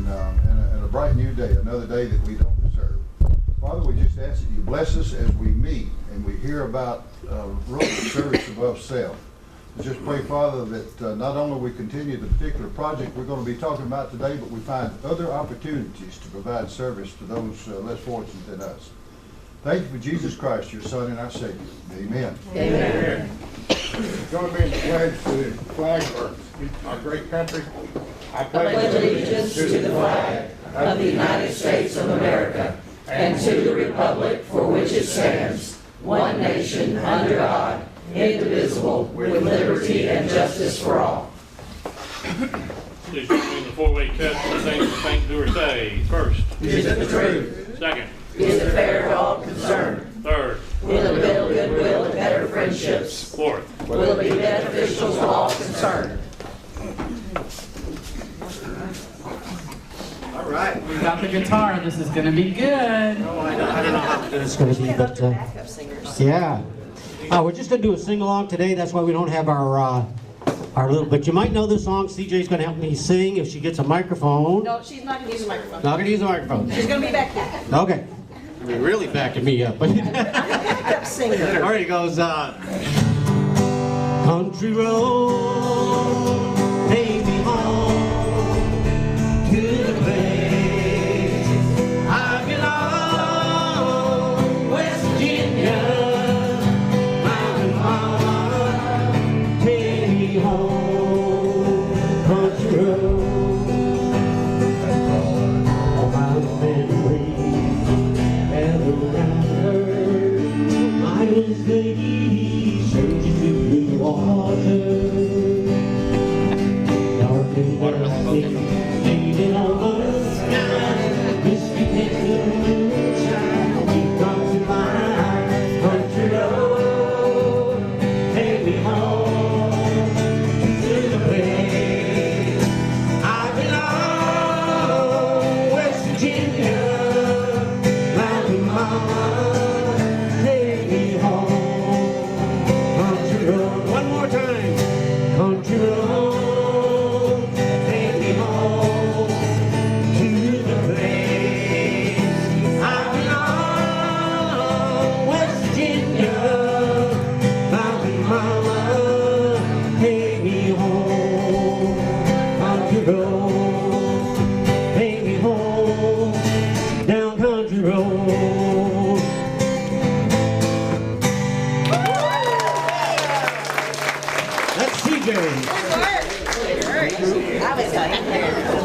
and a bright new day, another day that we don't deserve. Father, we just ask that you bless us as we meet and we hear about Rotary service above self. We just pray, Father, that not only we continue the particular project we're going to be talking about today, but we find other opportunities to provide service to those less fortunate than us. Thank you for Jesus Christ, your Son and our Savior. Amen. Amen. Join me in the pledge to the flag for our great country. I pledge allegiance to the flag of the United States of America and to the republic for which it stands, one nation under God, indivisible, with liberty and justice for all. Please join me in the four-way cut to sing the Saint Do or Say. First. Is it the truth? Second. Is it fair to all concerned? Third. Will it build goodwill and better friendships? Fourth. Will it be beneficial to all concerned? All right, we got the guitar. This is going to be good. I don't know how good it's going to be, but yeah. We're just going to do a sing-along today. That's why we don't have our little. But you might know the song. CJ's going to help me sing if she gets a microphone. No, she's not going to use a microphone. Not going to use a microphone. She's going to be back here. Okay. I mean, really backing me up. Kept singing. All right, it goes. Country road, take me home to the place I belong, West Virginia, mountain mama, take me home, country road, all my memories gather around her, mindless lady surging through the water. Leaning on the sky, misty picture moonshine, deep drops in my eyes, country road, take me home to the place I belong, West Virginia, mountain mama, take me home, country road. One more time, country road.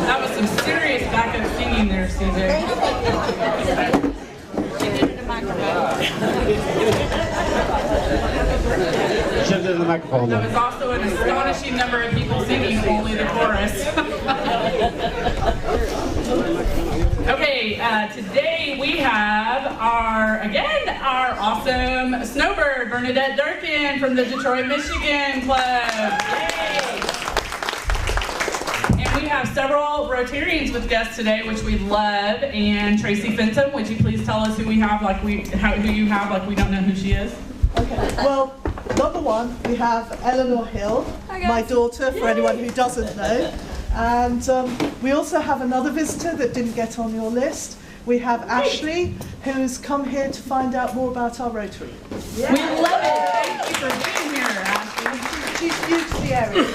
That was some serious backup singing there, CJ. She did it in the microphone. Should have done the microphone. There was also an astonishing number of people singing only the chorus. Okay, today we have our awesome snowbird, Bernadette Durkin from the Detroit, Michigan Club. Yay! We have several Rotarians with guests today, which we love. And Tracy Fenton, would you please tell us who you have, like we don't know who she is? Okay. Well, number one, we have Eleanor Hill, my daughter, for anyone who doesn't know. And we also have another visitor that didn't get on your list. We have Ashley, who's come here to find out more about our Rotary. Yeah. We love it. Thank you for being here, Ashley. She's new to the area.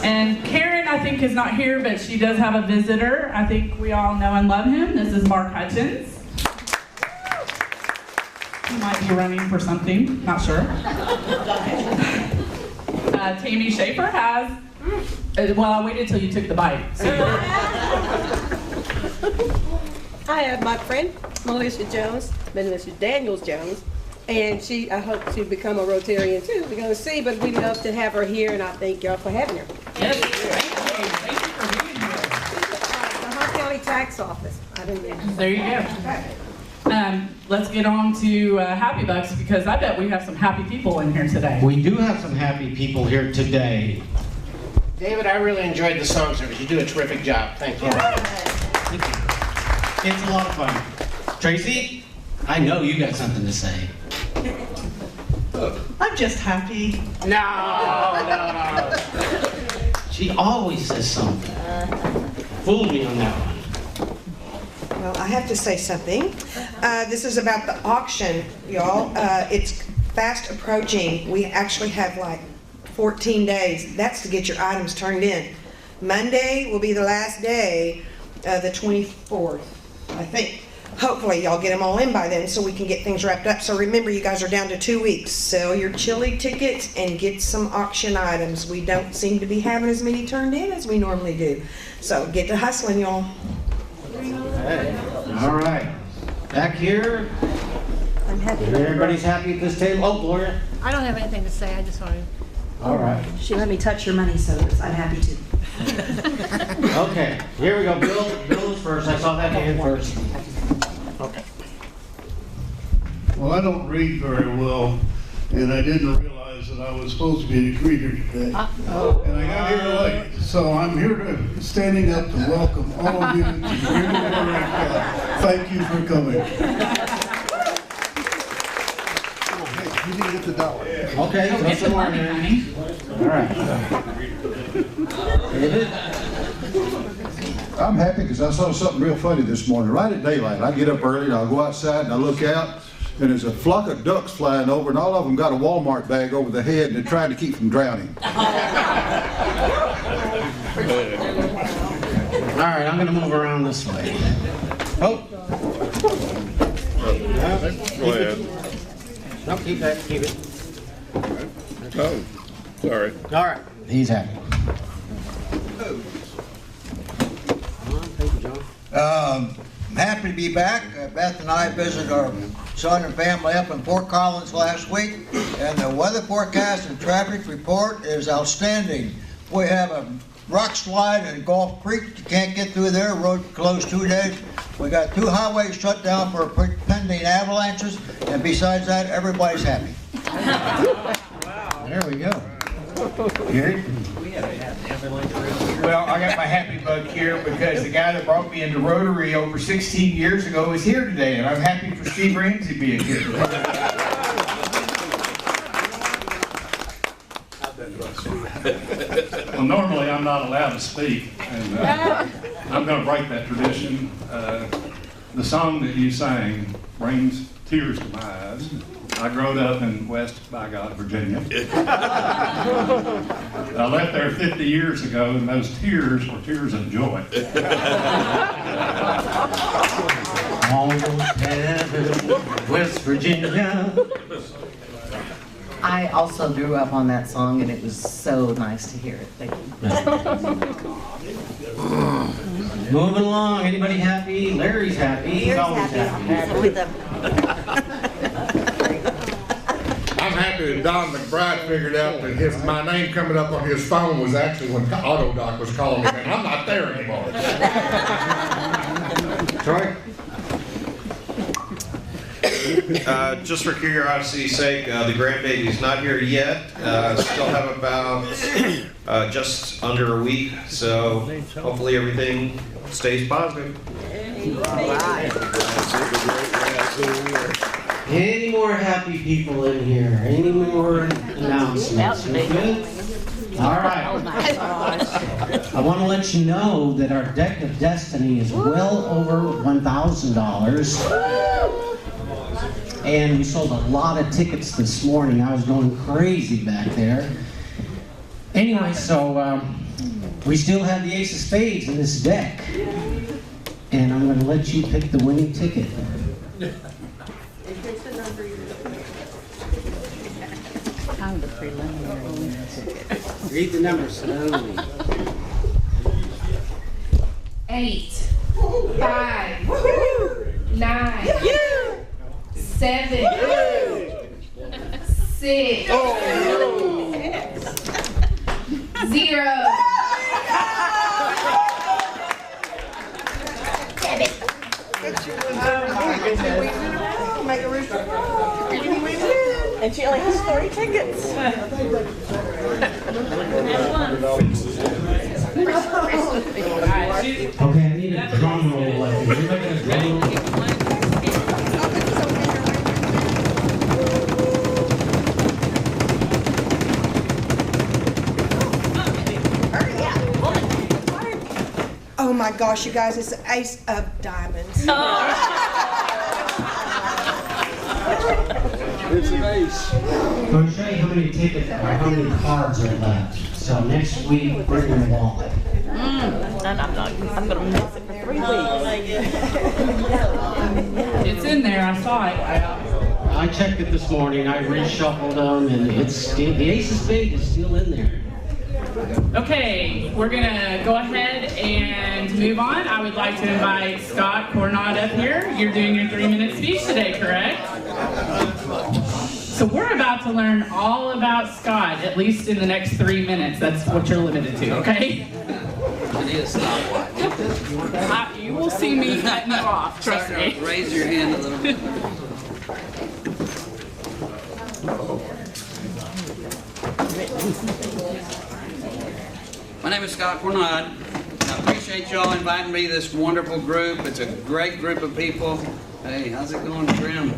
And Karen, I think, is not here, but she does have a visitor. I think we all know and love him. This is Mark Hutchins. He might be running for something, not sure. Tammy Schaefer has, well, I waited till you took the bite. So. I have my friend, Melissa Daniels Jones, and I hope to become a Rotarian too. We're going to see, but we'd love to have her here, and I thank y'all for having her. Yes, thank you. Thank you for being here. The Hunt County Tax Office. I didn't know. There you go. Let's get on to Happy Bucks, because I bet we have some happy people in here today. We do have some happy people here today. David, I really enjoyed the song service. You do a terrific job. Thank you. Thank you. It's a lot of fun. Tracy, I know you got something to say. I'm just happy. No. She always says something. Fooled me on that one. Well, I have to say something. This is about the auction, y'all. It's fast approaching. We actually have like 14 days. That's to get your items turned in. Monday will be the last day, the 24th, I think. Hopefully y'all get them all in by then so we can get things wrapped up. So remember, you guys are down to 2 weeks. Sell your chili tickets and get some auction items. We don't seem to be having as many turned in as we normally do. So get to hustling, y'all. All right. Back here. I'm happy. Everybody's happy at this table? Oh, Gloria. I don't have anything to say, I just wanted. All right. She let me touch your money, so I'm happy to. Okay, here we go. Bill is first. I saw that hand first. Okay. Well, I don't read very well, and I didn't realize that I was supposed to be a greeter today. And I got here late, so I'm here standing up to welcome all of you to Greenville, Rotarian. Thank you for coming. You need to get the dollar. Okay, so some more here. All right. David? I'm happy because I saw something real funny this morning. Right at daylight, I get up early and I'll go outside and I look out and there's a flock of ducks flying over and all of them got a Walmart bag over their head and they're trying to keep from drowning. All right, I'm going to move around this way. Oh. Go ahead. No, keep that, keep it. Oh, sorry. All right, he's happy. Thank you, John. I'm happy to be back. Beth and I visited our son and family up in Fort Collins last week, and the weather forecast and traffic report is outstanding. We have a rock slide in Gulf Creek. You can't get through there. Road closed 2 days. We got 2 highways shut down for pending avalanches, and besides that, everybody's happy. There we go. Gary? Well, I got my happy bug here because the guy that brought me into Rotary over 16 years ago is here today, and I'm happy for Steve Ramsey being here. Well, normally I'm not allowed to speak, and I'm going to break that tradition. The song that you sang brings tears to my eyes. I grew up in West Virginia. I left there 50 years ago, and those tears were tears of joy. Almost heaven, West Virginia. I also grew up on that song, and it was so nice to hear it. Thank you. Moving along. Anybody happy? Larry's happy. He's always happy. I'm happy that Don McBride figured out that my name coming up on his phone was actually when AutoDoc was calling me, and I'm not there anymore. Troy? Just for curiosity's sake, the grandbaby's not here yet. Still have about just under a week, so hopefully everything stays positive. Any more happy people in here? Any more announcements? Good? All right. Oh my gosh. I want to let you know that our deck of destiny is well over $1,000. And we sold a lot of tickets this morning. I was going crazy back there. Anyway, so we still have the Ace of Spades in this deck. And I'm going to let you pick the winning ticket. I'm the preliminary ticket. Read the numbers slowly. 8, 5, 9, 7, 6, 0. Make a rooster crow. And she only has 3 tickets. Okay, I need a drum roll. Everybody get a drum roll. Oh my gosh, you guys, it's the ace of diamonds. It's an ace. I'm going to show you how many tickets or how many cards are left. So next week, bring your wallet. And I'm gonna miss it for 3 weeks. It's in there, I saw it. I checked it this morning. I reshuffled them, and it's still, the ace of spades is still in there. Okay, we're gonna go ahead and move on. I would like to invite Scott Cornod up here. You're doing your 3-minute speech today, correct? So we're about to learn all about Scott, at least in the next 3 minutes. That's what you're limited to, okay? You will see me cutting you off, trust me. Raise your hand a little bit. My name is Scott Cornod. I appreciate y'all inviting me to this wonderful group. It's a great group of people. Hey, how's it going, Grim?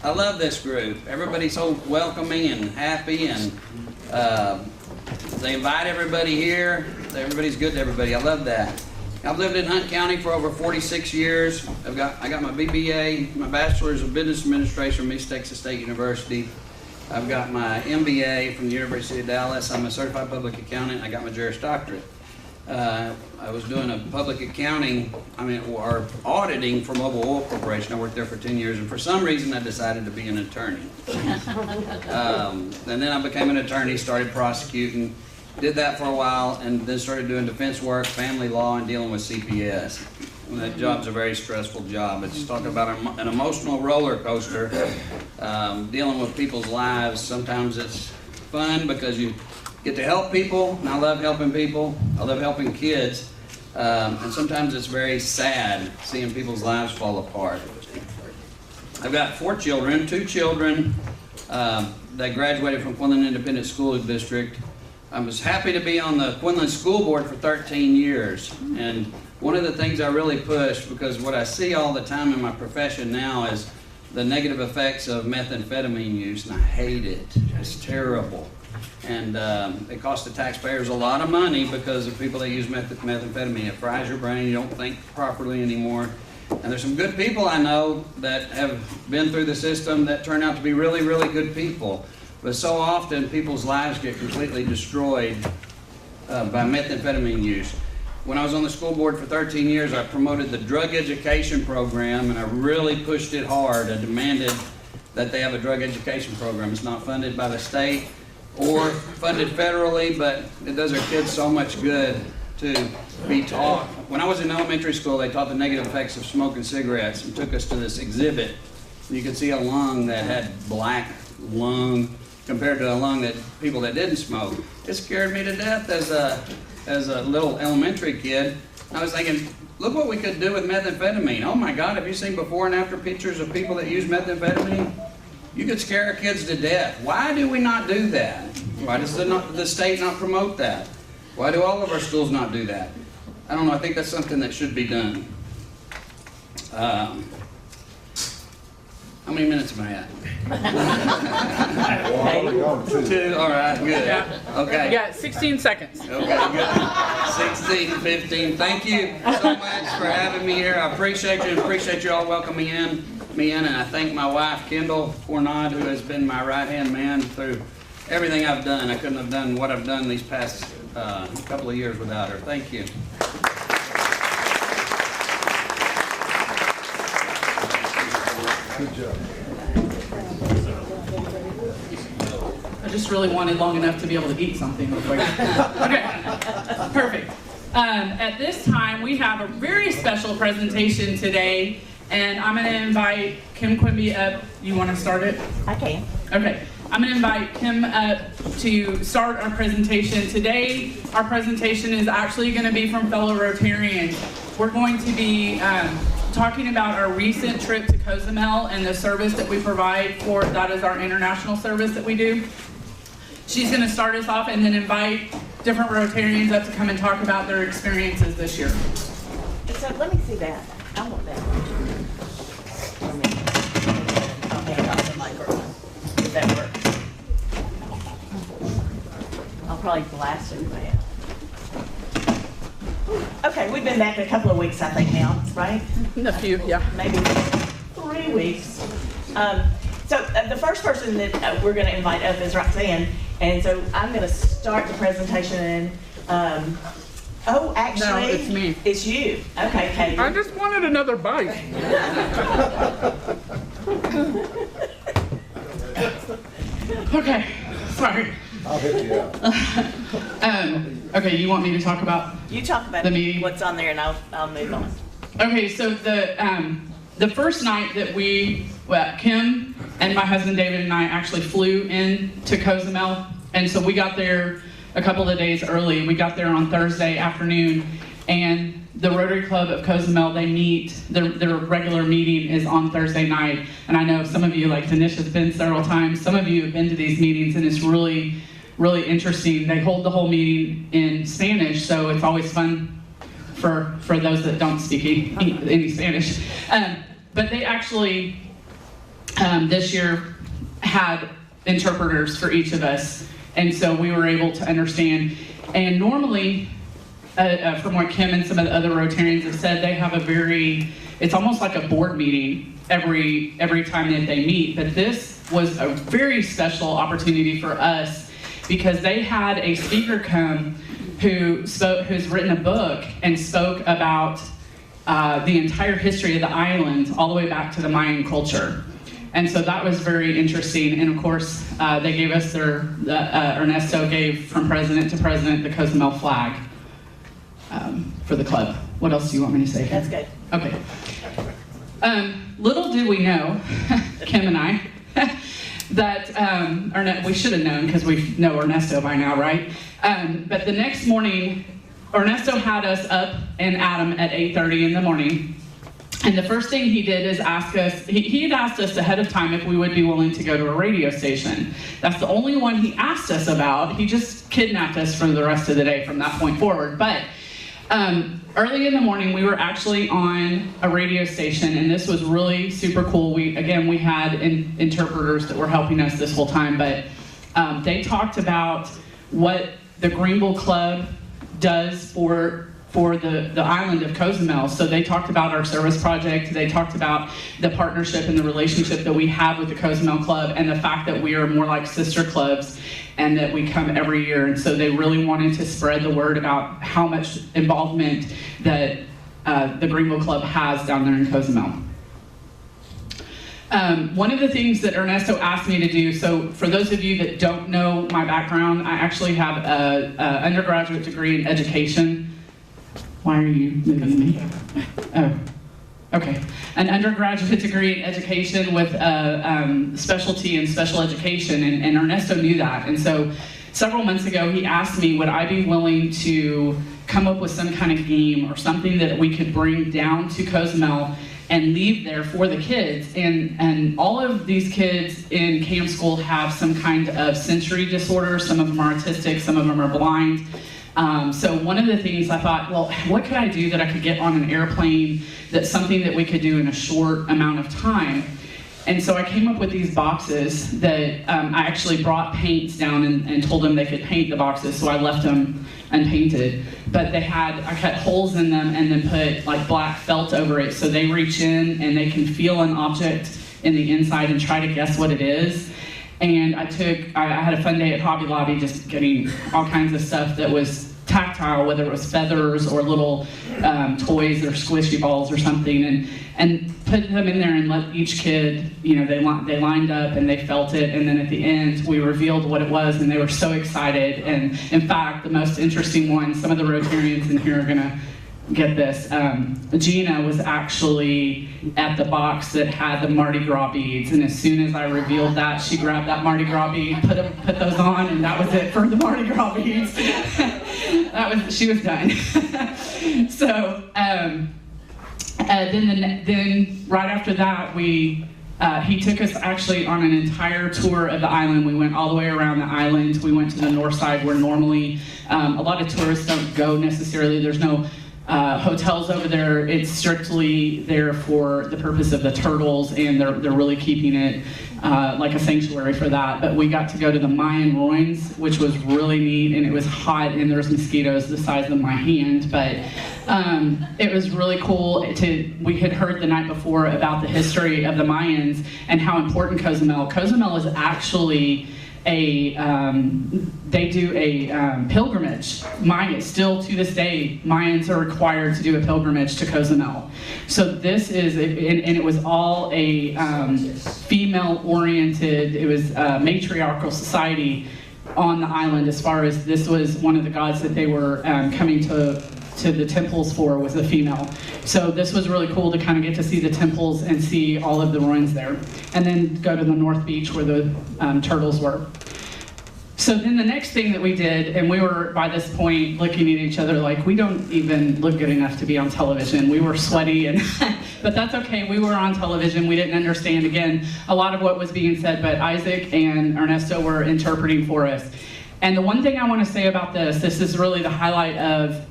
I love this group. Everybody's so welcoming and happy, and they invite everybody here. Everybody's good to everybody. I love that. I've lived in Hunt County for over 46 years. I got my BBA, my Bachelor's of Business Administration from East Texas State University. I've got my MBA from the University of Dallas. I'm a certified public accountant. I got my Juris Doctorate. I was doing a public accounting, or auditing for Mobile Oil Corporation. I worked there for 10 years, and for some reason I decided to be an attorney. And then I became an attorney, started prosecuting, did that for a while, and then started doing defense work, family law, and dealing with CPS. And that job's a very stressful job. It's talking about an emotional roller coaster, dealing with people's lives. Sometimes it's fun because you get to help people, and I love helping people. I love helping kids. And sometimes it's very sad seeing people's lives fall apart. I've got 4 children, 2 children that graduated from Quinlan Independent School District. I was happy to be on the Quinlan School Board for 13 years. And one of the things I really push, because what I see all the time in my profession now is the negative effects of methamphetamine use, and I hate it. It's terrible. And it costs the taxpayers a lot of money because of people that use methamphetamine. It fries your brain, you don't think properly anymore. And there's some good people I know that have been through the system that turn out to be really, really good people. But so often people's lives get completely destroyed by methamphetamine use. When I was on the school board for 13 years, I promoted the drug education program, and I really pushed it hard. I demanded that they have a drug education program. It's not funded by the state or funded federally, but it does our kids so much good to be taught. When I was in elementary school, they taught the negative effects of smoking cigarettes and took us to this exhibit. You could see a lung that had black lung compared to a lung that people that didn't smoke. It scared me to death as a little elementary kid. I was thinking, look what we could do with methamphetamine. Oh my God, have you seen before and after pictures of people that use methamphetamine? You could scare our kids to death. Why do we not do that? Why does the state not promote that? Why do all of our schools not do that? I don't know, I think that's something that should be done. How many minutes am I at? 2, all right, good. Yeah. Okay. You got 16 seconds. Okay, good. 16, 15. Thank you so much for having me here. I appreciate you and appreciate you all welcoming me in, and I thank my wife, Kendall Cornod, who has been my right-hand man through everything I've done. I couldn't have done what I've done these past couple of years without her. Thank you. Good job. I just really wanted long enough to be able to eat something real quick. Okay, perfect. At this time, we have a very special presentation today, and I'm going to invite Kim Quimby up. You want to start it? I can. Okay. I'm going to invite Kim up to start our presentation. Today, our presentation is actually going to be from fellow Rotarians. We're going to be talking about our recent trip to Cozumel and the service that we provide for, that is our international service that we do. She's going to start us off and then invite different Rotarians up to come and talk about their experiences this year. So let me see that. I want that. I'll hand off the microphone, if that works. I'll probably blast it in my head. Okay, we've been back a couple of weeks, I think now, right? A few, yeah. Maybe 3 weeks. So the first person that we're going to invite up is Roxanne, and so I'm going to start the presentation. Oh, actually, No, it's me. It's you. Okay, Kate. I just wanted another bite. Okay, sorry. I'll hit you out. Okay, you want me to talk about? You talk about the meeting? what's on there, and I'll move on. Okay, so the first night that Kim and my husband David and I actually flew in to Cozumel, and so we got there a couple of days early. We got there on Thursday afternoon, and the Rotary Club of Cozumel, they meet, their regular meeting is on Thursday night. And I know some of you, like Danish has been several times, some of you have been to these meetings, and it's really, really interesting. They hold the whole meeting in Spanish, so it's always fun for those that don't speak any Spanish. But they actually, this year, had interpreters for each of us. And so we were able to understand. And normally, from what Kim and some of the other Rotarians have said, they have it's almost like a board meeting every time that they meet. But this was a very special opportunity for us because they had a speaker come who's written a book and spoke about the entire history of the island all the way back to the Mayan culture. And so that was very interesting. And of course, they gave us Ernesto gave from president to president the Cozumel flag for the club. What else do you want me to say? That's good. Okay. Little did we know, Kim and I, that we should have known because we know Ernesto by now, right? But the next morning, Ernesto had us up and Adam at 8:30 in the morning. And the first thing he did is ask us, he had asked us ahead of time if we would be willing to go to a radio station. That's the only one he asked us about. He just kidnapped us for the rest of the day from that point forward. But early in the morning, we were actually on a radio station, and this was really super cool. We had interpreters that were helping us this whole time, but they talked about what the Greenville Club does for the island of Cozumel. So they talked about our service project, they talked about the partnership and the relationship that we have with the Cozumel Club and the fact that we are more like sister clubs and that we come every year. And so they really wanted to spread the word about how much involvement that the Greenville Club has down there in Cozumel. One of the things that Ernesto asked me to do, so for those of you that don't know my background, I actually have an undergraduate degree in education. Why are you moving me? Oh, okay. An undergraduate degree in education with a specialty in special education, and Ernesto knew that. And so several months ago, he asked me, would I be willing to come up with some kind of game or something that we could bring down to Cozumel and leave there for the kids. And all of these kids in camp school have some kind of sensory disorder. Some of them are autistic, some of them are blind. So one of the things I thought, well, what could I do that I could get on an airplane that's something that we could do in a short amount of time? And so I came up with these boxes that I actually brought paints down and told them they could paint the boxes, so I left them unpainted. But I cut holes in them and then put like black felt over it, so they reach in and they can feel an object in the inside and try to guess what it is. And I had a fun day at Hobby Lobby just getting all kinds of stuff that was tactile, whether it was feathers or little toys or squishy balls or something, and put them in there and let each kid, they lined up and they felt it, and then at the end we revealed what it was and they were so excited. And in fact, the most interesting one, some of the Rotarians in here are gonna get this. Gina was actually at the box that had the Mardi Gras beads, and as soon as I revealed that, she grabbed that Mardi Gras bead, put those on, and that was it for the Mardi Gras beads. She was done. So then right after that, he took us actually on an entire tour of the island. We went all the way around the island. We went to the north side where normally a lot of tourists don't go necessarily. There's no hotels over there. It's strictly there for the purpose of the turtles, and they're really keeping it like a sanctuary for that. But we got to go to the Mayan ruins, which was really neat, and it was hot, and there's mosquitoes the size of my hand. But it was really cool. We had heard the night before about the history of the Mayans and how important Cozumel is actually they do a pilgrimage. Still to this day, Mayans are required to do a pilgrimage to Cozumel. So this is, and it was all a female-oriented, it was a matriarchal society on the island, as far as this was one of the gods that they were coming to the temples for, was a female. So this was really cool to kind of get to see the temples and see all of the ruins there. And then go to the North Beach where the turtles were. So then the next thing that we did, and we were by this point looking at each other like, we don't even look good enough to be on television. We were sweaty, and but that's okay. We were on television. We didn't understand, again, a lot of what was being said, but Isaac and Ernesto were interpreting for us. And the one thing I want to say about this is really the highlight of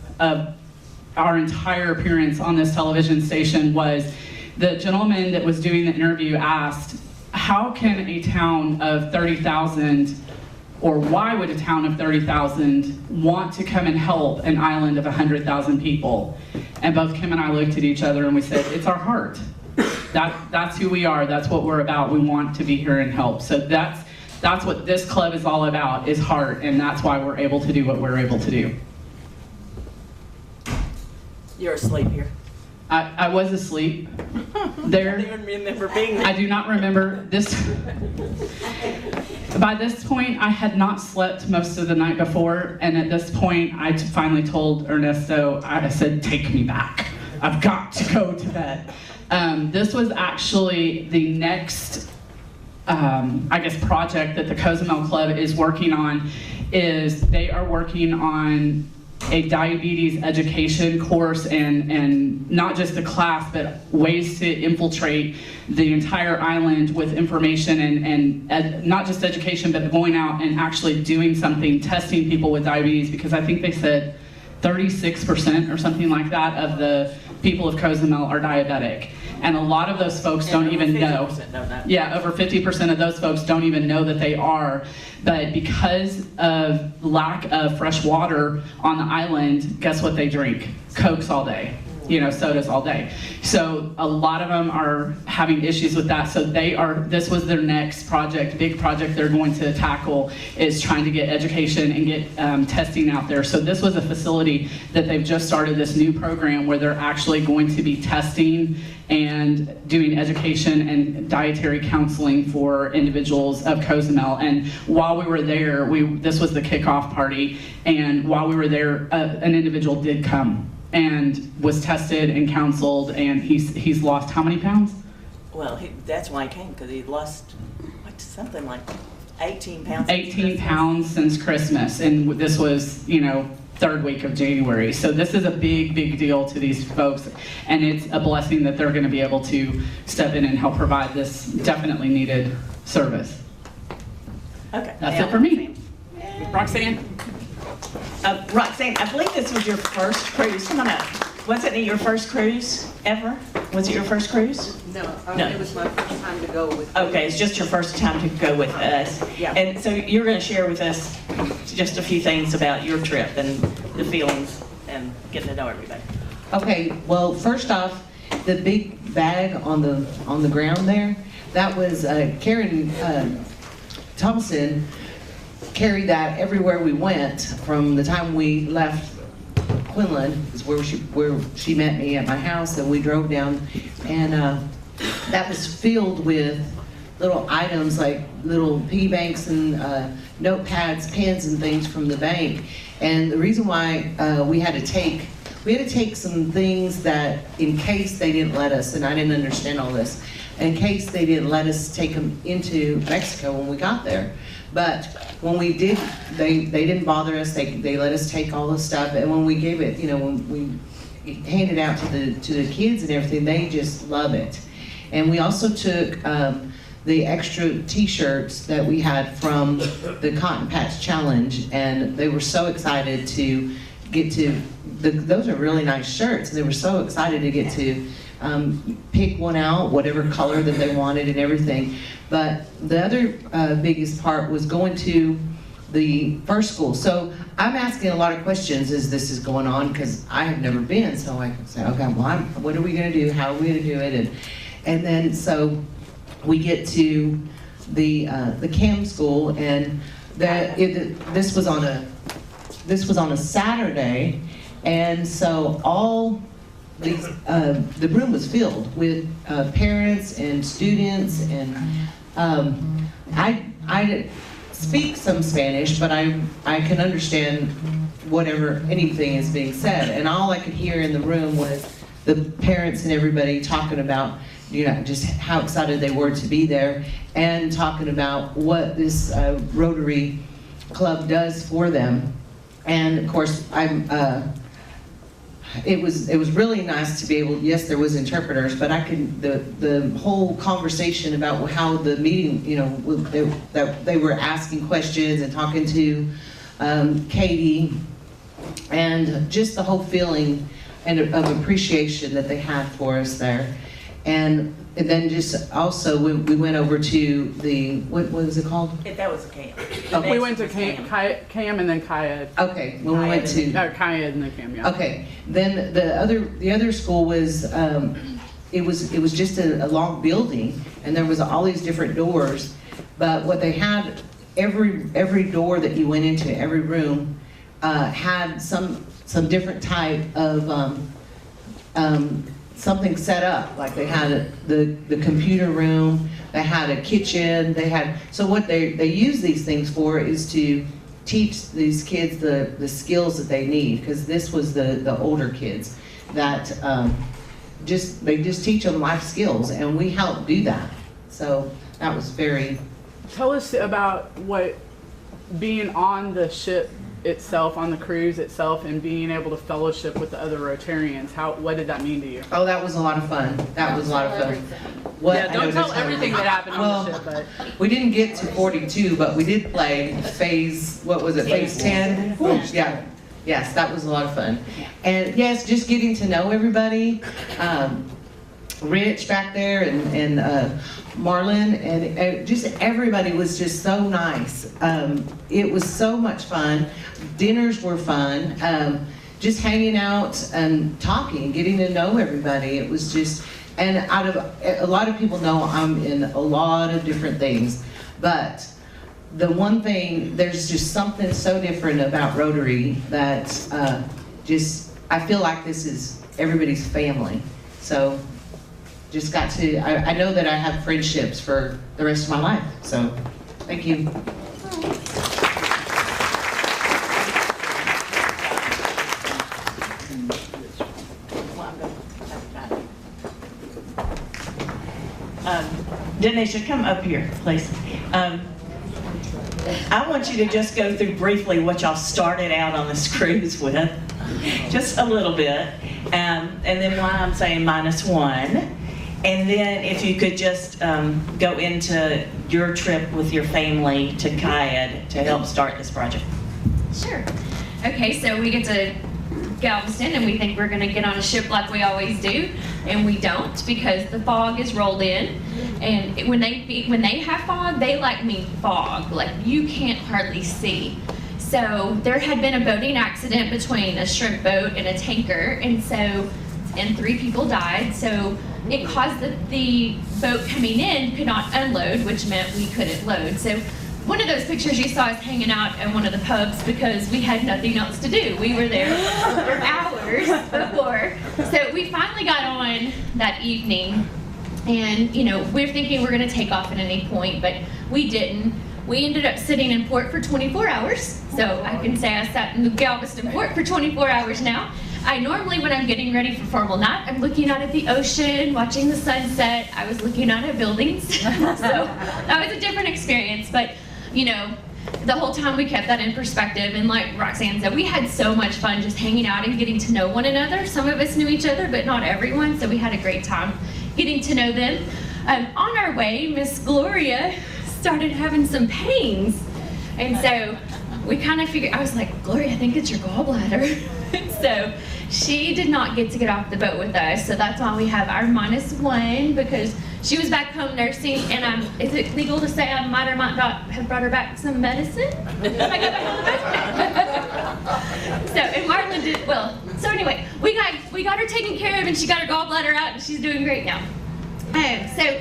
our entire appearance on this television station, was the gentleman that was doing the interview asked, how can a town of 30,000, or why would a town of 30,000 want to come and help an island of 100,000 people? And both Kim and I looked at each other and we said, it's our heart. That's who we are. That's what we're about. We want to be here and help. So that's what this club is all about, is heart, and that's why we're able to do what we're able to do. You're asleep here. I was asleep there. I don't even remember being there. I do not remember this. By this point, I had not slept most of the night before, and at this point, I finally told Ernesto, I said, take me back. I've got to go to bed. This was actually the next, I guess, project that the Cozumel Club is working on. Is they are working on a diabetes education course, and not just a class, but ways to infiltrate the entire island with information and not just education, but going out and actually doing something, testing people with diabetes, because I think they said 36% or something like that of the people of Cozumel are diabetic. And a lot of those folks don't even know. Yeah, over 50% of those folks don't even know that they are. But because of lack of fresh water on the island, guess what they drink? Cokes all day. Sodas all day. So a lot of them are having issues with that. So this was their next project, big project they're going to tackle, is trying to get education and get testing out there. So this was a facility that they've just started this new program where they're actually going to be testing and doing education and dietary counseling for individuals of Cozumel. And while we were there, this was the kickoff party, and while we were there, an individual did come and was tested and counseled, and he's lost how many pounds? Well, that's why he came, because he lost something like 18 pounds. 18 pounds since Christmas, and this was, third week of January. So this is a big, big deal to these folks, and it's a blessing that they're going to be able to step in and help provide this definitely needed service. Okay. That's it for me. Roxanne? Roxanne, I believe this was your first cruise. Come on up. Wasn't it your first cruise ever? Was it your first cruise? No, it was my first time to go with. Okay, it's just your first time to go with us. Yeah. And so you're going to share with us just a few things about your trip and the feelings and getting to know everybody. Okay, well, first off, the big bag on the ground there, that was Karen Thompson carried that everywhere we went from the time we left Quinlan, is where she met me at my house, and we drove down, and that was filled with little items like little piggy banks and notepads, pens, and things from the bank. And the reason why we had to take some things that, in case they didn't let us, and I didn't understand all this, in case they didn't let us take them into Mexico when we got there. But when we did, they didn't bother us. They let us take all the stuff, and when we gave it, when we handed out to the kids and everything, they just love it. And we also took the extra T-shirts that we had from the Cotton Patch Challenge, and they were so excited to get to, those are really nice shirts. They were so excited to get to pick one out, whatever color that they wanted and everything. But the other biggest part was going to the first school. So I'm asking a lot of questions as this is going on because I have never been. So I can say, okay, well, what are we going to do? How are we going to do it? And then so we get to the CAM school, and this was on a Saturday, and so all these the room was filled with parents and students, and I speak some Spanish, but I can understand whatever anything is being said, and all I could hear in the room was the parents and everybody talking about, you know, just how excited they were to be there, and talking about what this Rotary Club does for them. And of course, it was really nice to be able, yes, there was interpreters, but I could, the whole conversation about how the meeting, you know, that they were asking questions and talking to Katie, and just the whole feeling and of appreciation that they had for us there. And then just also, we went over to the, what was it called? That was a camp. Okay. We went to Cam and then Kayed. Okay, when we went to Kayed and then Cam, yeah. Okay, then the other school was it was just a long building, and there was all these different doors. But what they had, every door that you went into, every room had some different type of something set up. Like they had the computer room, they had a kitchen, they had, so what they use these things for is to teach these kids the skills that they need, because this was the older kids that they just teach them life skills, and we help do that. So that was very. Tell us about what being on the ship itself, on the cruise itself, and being able to fellowship with the other Rotarians. What did that mean to you? Oh, that was a lot of fun. That was a lot of fun. Yeah, don't tell everything that happened on the ship, but. We didn't get to 42, but we did play phase, what was it, phase 10? Yeah. Yes, that was a lot of fun. And yes, just getting to know everybody. Rich back there, and Marlon, and just everybody was just so nice. It was so much fun. Dinners were fun. Just hanging out and talking, getting to know everybody. It was just, and a lot of people know I'm in a lot of different things, but the one thing, there's just something so different about Rotary that I feel like this is everybody's family. So just got to, I know that I have friendships for the rest of my life. So thank you. Denisha, come up here, please. I want you to just go through briefly what y'all started out on this cruise with, just a little bit, and then why I'm saying -1. And then if you could just go into your trip with your family to Kayed to help start this project. Sure. Okay, so we get to Galveston and we think we're going to get on a ship like we always do, and we don't, because the fog is rolled in. And when they have fog, they mean fog, like you can't hardly see. So there had been a boating accident between a shrimp boat and a tanker, and 3 people died. So it caused the boat coming in could not unload, which meant we couldn't load. So one of those pictures you saw us hanging out at one of the pubs because we had nothing else to do. We were there for hours before. So we finally got on that evening, and we're thinking we're going to take off at any point, but we didn't. We ended up sitting in port for 24 hours. So I can say I sat in the Galveston port for 24 hours now. I normally, when I'm getting ready for formal night, I'm looking out at the ocean, watching the sunset. I was looking out at buildings. So that was a different experience. But, the whole time we kept that in perspective. And like Roxanne said, we had so much fun just hanging out and getting to know one another. Some of us knew each other, but not everyone. So we had a great time getting to know them. On our way, Miss Gloria started having some pains. And so we kind of figured, I was like, Gloria, I think it's your gallbladder. So she did not get to get off the boat with us. So that's why we have our -1, because she was back home nursing. And is it legal to say I might or might not have brought her back some medicine when I got back on the boat? So, and Marlon did, well, so anyway, we got her taken care of, and she got her gallbladder out, and she's doing great now. So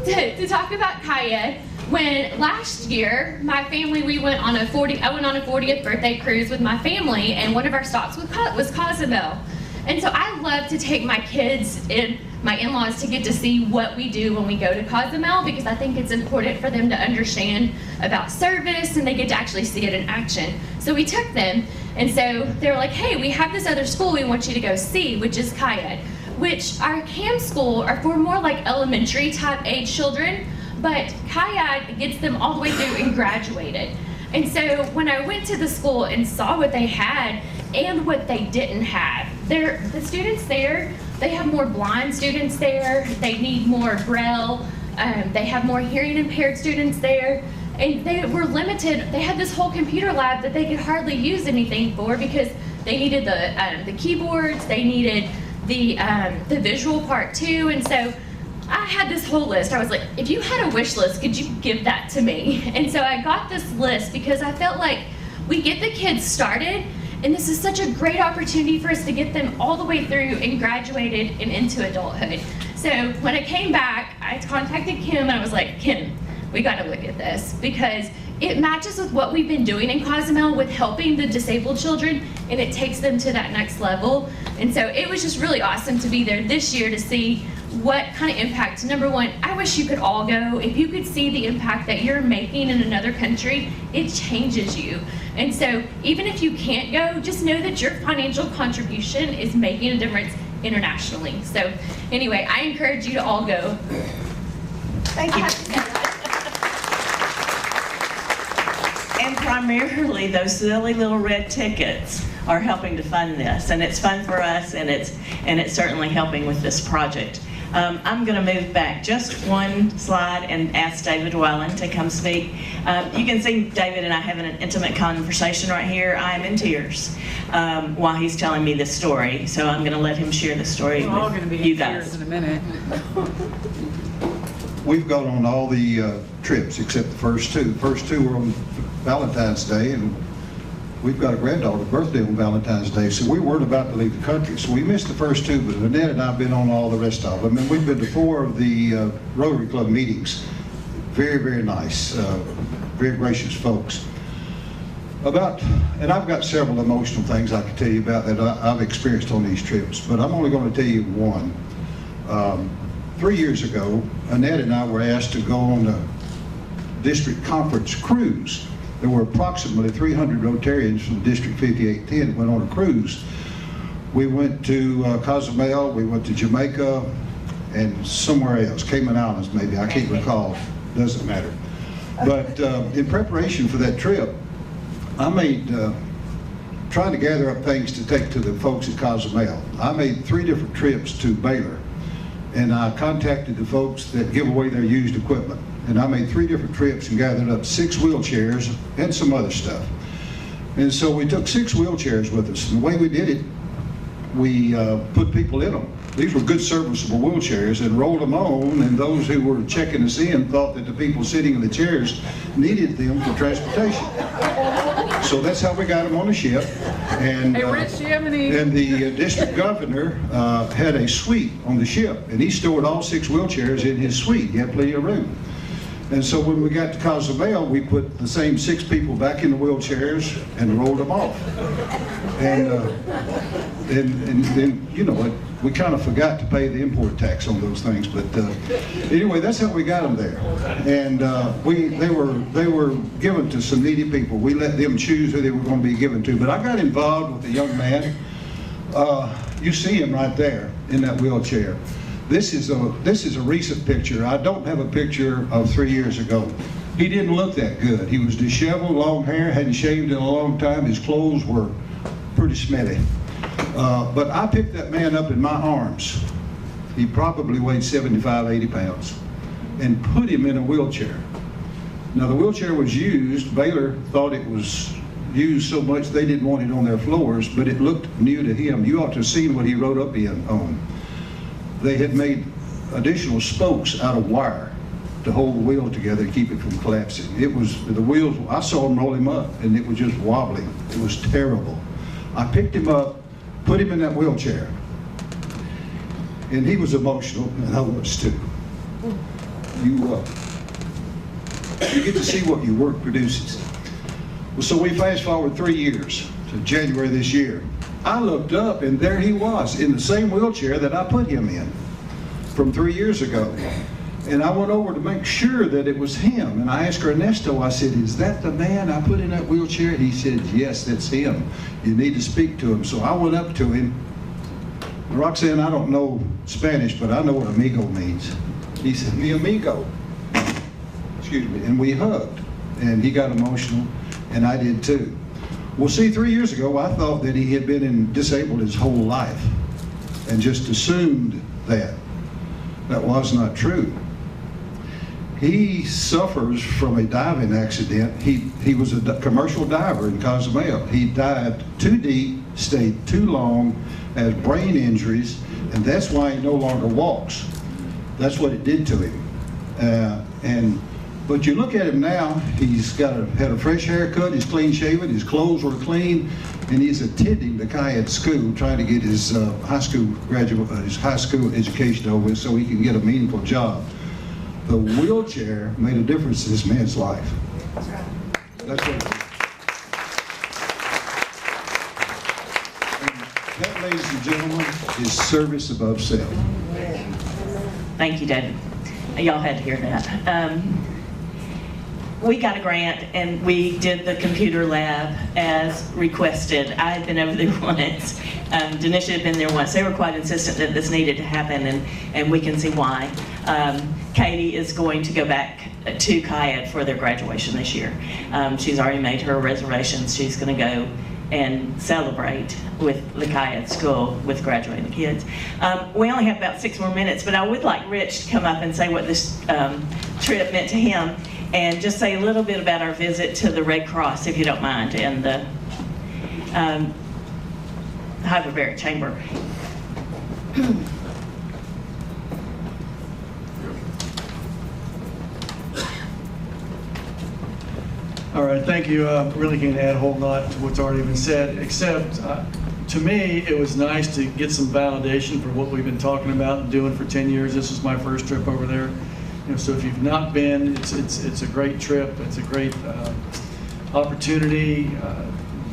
to talk about Kaya, when last year my family, I went on a 40th birthday cruise with my family, and one of our stops was Cozumel. And so I love to take my kids and my in-laws to get to see what we do when we go to Cozumel, because I think it's important for them to understand about service, and they get to actually see it in action. So we took them, and so they were like, hey, we have this other school we want you to go see, which is Kaya, which our CAM school are for more like elementary type age children, but Kaya gets them all the way through and graduated. And so when I went to the school and saw what they had and what they didn't have, the students there, they have more blind students there, they need more Braille, they have more hearing impaired students there, and they were limited. They had this whole computer lab that they could hardly use anything for, because they needed the keyboards, they needed the visual part too. And so I had this whole list. I was like, if you had a wish list, could you give that to me? And so I got this list because I felt like we get the kids started, and this is such a great opportunity for us to get them all the way through and graduated and into adulthood. So when I came back, I contacted Kim, and I was like, Kim, we got to look at this, because it matches with what we've been doing in Cozumel with helping the disabled children, and it takes them to that next level. And so it was just really awesome to be there this year to see what kind of impact. Number one, I wish you could all go. If you could see the impact that you're making in another country, it changes you. And so even if you can't go, just know that your financial contribution is making a difference internationally. So anyway, I encourage you to all go. Thank you. And primarily, those silly little red tickets are helping to fund this, and it's fun for us, and it's certainly helping with this project. I'm going to move back just one slide and ask David Wellen to come speak. You can see David and I having an intimate conversation right here. I am in tears while he's telling me this story, so I'm going to let him share the story We're all with going to be you in guys. tears in a minute. We've gone on all the trips except the first two. The first two were on Valentine's Day, and we've got a granddaughter's birthday on Valentine's Day, so we weren't about to leave the country. So we missed the first two, but Annette and I have been on all the rest of them. And we've been to 4 of the Rotary Club meetings. Very, very nice, very gracious folks. And I've got several emotional things I can tell you about that I've experienced on these trips, but I'm only going to tell you one. 3 years ago, Annette and I were asked to go on a district conference cruise. There were approximately 300 Rotarians from District 5810 that went on a cruise. We went to Cozumel, we went to Jamaica, and somewhere else, Cayman Islands maybe, I can't recall, doesn't matter. But in preparation for that trip, I made, trying to gather up things to take to the folks at Cozumel, I made 3 different trips to Baylor. And I contacted the folks that give away their used equipment. And I made 3 different trips and gathered up 6 wheelchairs and some other stuff. And so we took 6 wheelchairs with us. And the way we did it, we put people in them. These were good serviceable wheelchairs, and rolled them on, and those who were checking us in thought that the people sitting in the chairs needed them for transportation. So that's how we got them on the ship. And, Hey, Rich, do you have any? and the district governor had a suite on the ship, and he stored all 6 wheelchairs in his suite. He had plenty of room. And so when we got to Cozumel, we put the same 6 people back in the wheelchairs and rolled them off. And then, you know, we kind of forgot to pay the import tax on those things. But anyway, that's how we got them there. And they were given to some needy people. We let them choose who they were going to be given to. But I got involved with a young man. You see him right there in that wheelchair. This is a recent picture. I don't have a picture of 3 years ago. He didn't look that good. He was disheveled, long hair, hadn't shaved in a long time. His clothes were pretty smelly. But I picked that man up in my arms. He probably weighed 75, 80 pounds, and put him in a wheelchair. Now the wheelchair was used. Baylor thought it was used so much they didn't want it on their floors, but it looked new to him. You ought to have seen what he wrote up on. They had made additional spokes out of wire to hold the wheel together to keep it from collapsing. It was, the wheels, I saw him roll him up, and it was just wobbling. It was terrible. I picked him up, put him in that wheelchair, and he was emotional, and I was too. You get to see what your work produces. Well, so we fast forward 3 years to January this year. I looked up, and there he was in the same wheelchair that I put him in from 3 years ago. And I went over to make sure that it was him. And I asked Ernesto, I said, is that the man I put in that wheelchair? He said, yes, that's him. You need to speak to him. So I went up to him. Roxanne, I don't know Spanish, but I know what amigo means. He said, mi amigo. Excuse me. And we hugged. And he got emotional, and I did too. Well, see, 3 years ago, I thought that he had been disabled his whole life and just assumed that. That was not true. He suffers from a diving accident. He was a commercial diver in Cozumel. He dived too deep, stayed too long, has brain injuries, and that's why he no longer walks. That's what it did to him. But you look at him now, he's had a fresh haircut, he's clean shaven, his clothes were clean, and he's attending the kayak school, trying to get his high school education over with so he can get a meaningful job. The wheelchair made a difference in this man's life. That's right. That's what it is. And that, ladies and gentlemen, is service above self. Thank you, David. Y'all had to hear that. We got a grant and we did the computer lab as requested. I had been over there once. Denisha had been there once. They were quite insistent that this needed to happen, and we can see why. Katie is going to go back to Kayad for their graduation this year. She's already made her reservations. She's going to go and celebrate with the Kayad school with graduating kids. We only have about 6 more minutes, but I would like Rich to come up and say what this trip meant to him, and just say a little bit about our visit to the Red Cross, if you don't mind, and the hyperbaric chamber. All right, thank you. Really can't add a whole lot to what's already been said, except to me, it was nice to get some validation for what we've been talking about and doing for 10 years. This is my first trip over there. You know, so if you've not been, it's a great trip. It's a great opportunity.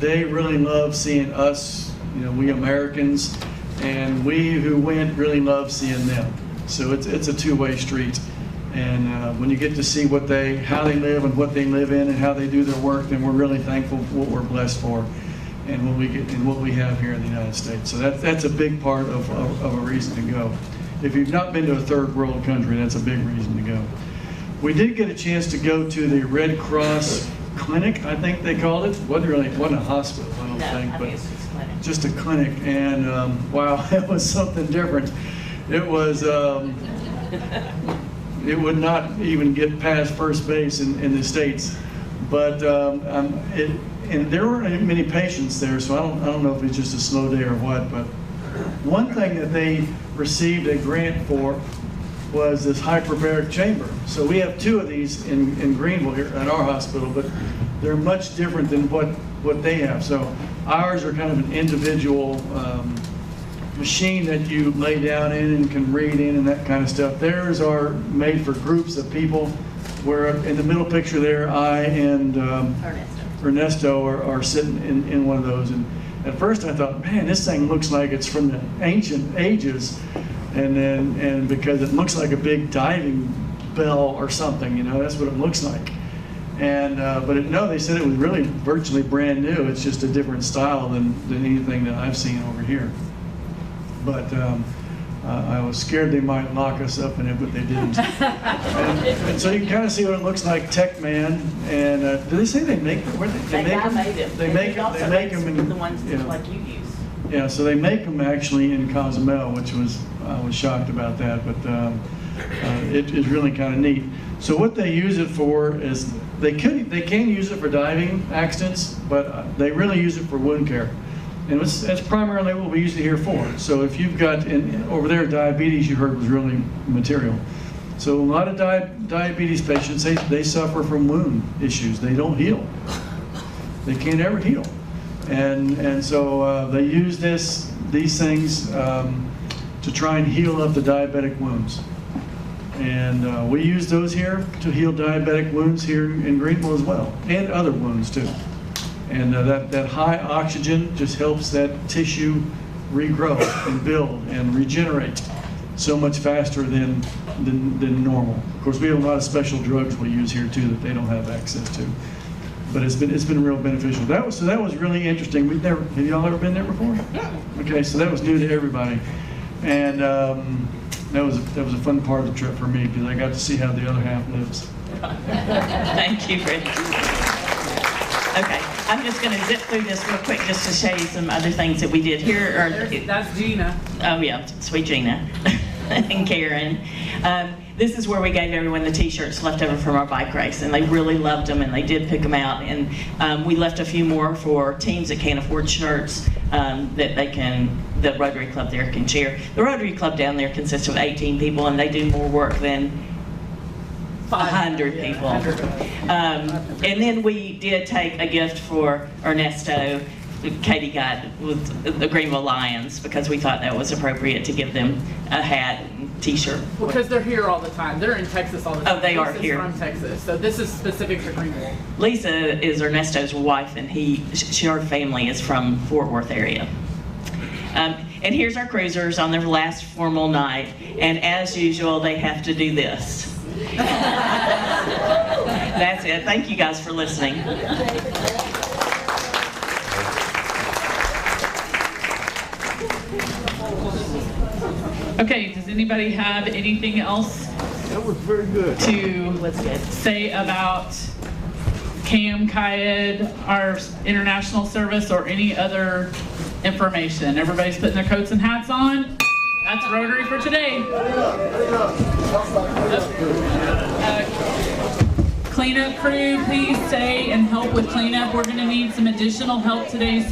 They really love seeing us, you know, we Americans, and we who went really love seeing them. So it's a two-way street. And when you get to see how they live and what they live in and how they do their work, then we're really thankful for what we're blessed for and what we get and what we have here in the United States. So that's a big part of a reason to go. If you've not been to a third world country, that's a big reason to go. We did get a chance to go to the Red Cross clinic, I think they called it. It wasn't a hospital, I don't think, but it's a clinic. Just a clinic. And wow, it was something different. It was. It would not even get past first base in the States, but and there weren't many patients there, so I don't know if it's just a slow day or what. But one thing that they received a grant for was this hyperbaric chamber. So we have 2 of these in Greenville here at our hospital, but they're much different than what they have. So ours are kind of an individual machine that you lay down in and can read in and that kind of stuff. Theirs are made for groups of people, where in the middle picture there, I and Ernesto are sitting in one of those. And at first I thought, man, this thing looks like it's from the ancient ages, and because it looks like a big diving bell or something, you know, that's what it looks like. And but no, they said it was really virtually brand new. It's just a different style than anything that I've seen over here. But I was scared they might lock us up in it, but they didn't. and so you can kind of see what it looks like, Tech Man. And do they say they make them? Where they make them? They make them in the ones like you use. Yeah, so they make them actually in Cozumel, which was I was shocked about that. But It is really kind of neat. So what they use it for is, they can use it for diving accidents, but they really use it for wound care. And that's primarily what we use it here for. So if you've got, over there, diabetes, you heard was really material. So a lot of diabetes patients, they suffer from wound issues. They don't heal. They can't ever heal. And so they use these things to try and heal up the diabetic wounds. And we use those here to heal diabetic wounds here in Greenville as well, and other wounds too. And that high oxygen just helps that tissue regrow and build and regenerate so much faster than normal. Of course, we have a lot of special drugs we use here too that they don't have access to. But it's been real beneficial. That was really interesting. Have y'all ever been there before? Okay, so that was new to everybody, and that was a fun part of the trip for me because I got to see how the other half lives. Thank you, Fred. Okay, I'm just going to zip through this real quick just to show you some other things that we did here. That's Gina. Oh yeah, sweet Gina and Karen. This is where we gave everyone the t-shirts left over from our bike race, and they really loved them, and they did pick them out. And we left a few more for teams that can't afford shirts the Rotary Club there can share. The Rotary Club down there consists of 18 people, and they do more work than 100 people. And then we did take a gift for Ernesto. Katie got with the Greenville Lions because we thought that was appropriate to give them a hat and t-shirt. Because they're here all the time. They're in Texas all the time. Oh, they are Lisa's here. From Texas, so this is specific to Greenville. Lisa is Ernesto's wife, and her family is from Fort Worth area. And here's our cruisers on their last formal night, and as usual, they have to do this. That's it. Thank you guys for listening. Okay, does anybody have anything else That was very good. to say about CAM, CAID, our international service, or any other information? Everybody's putting their coats and hats on. That's Rotary for today. Cleanup crew, please stay and help with cleanup. We're going to need some additional help today.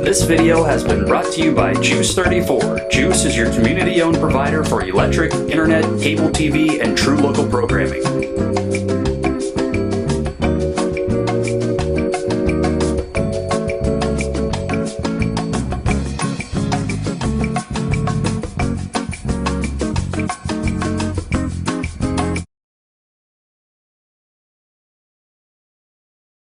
This video has been brought to you by Juice 34. Juice is your community-owned provider for electric, internet, cable TV, and true local programming.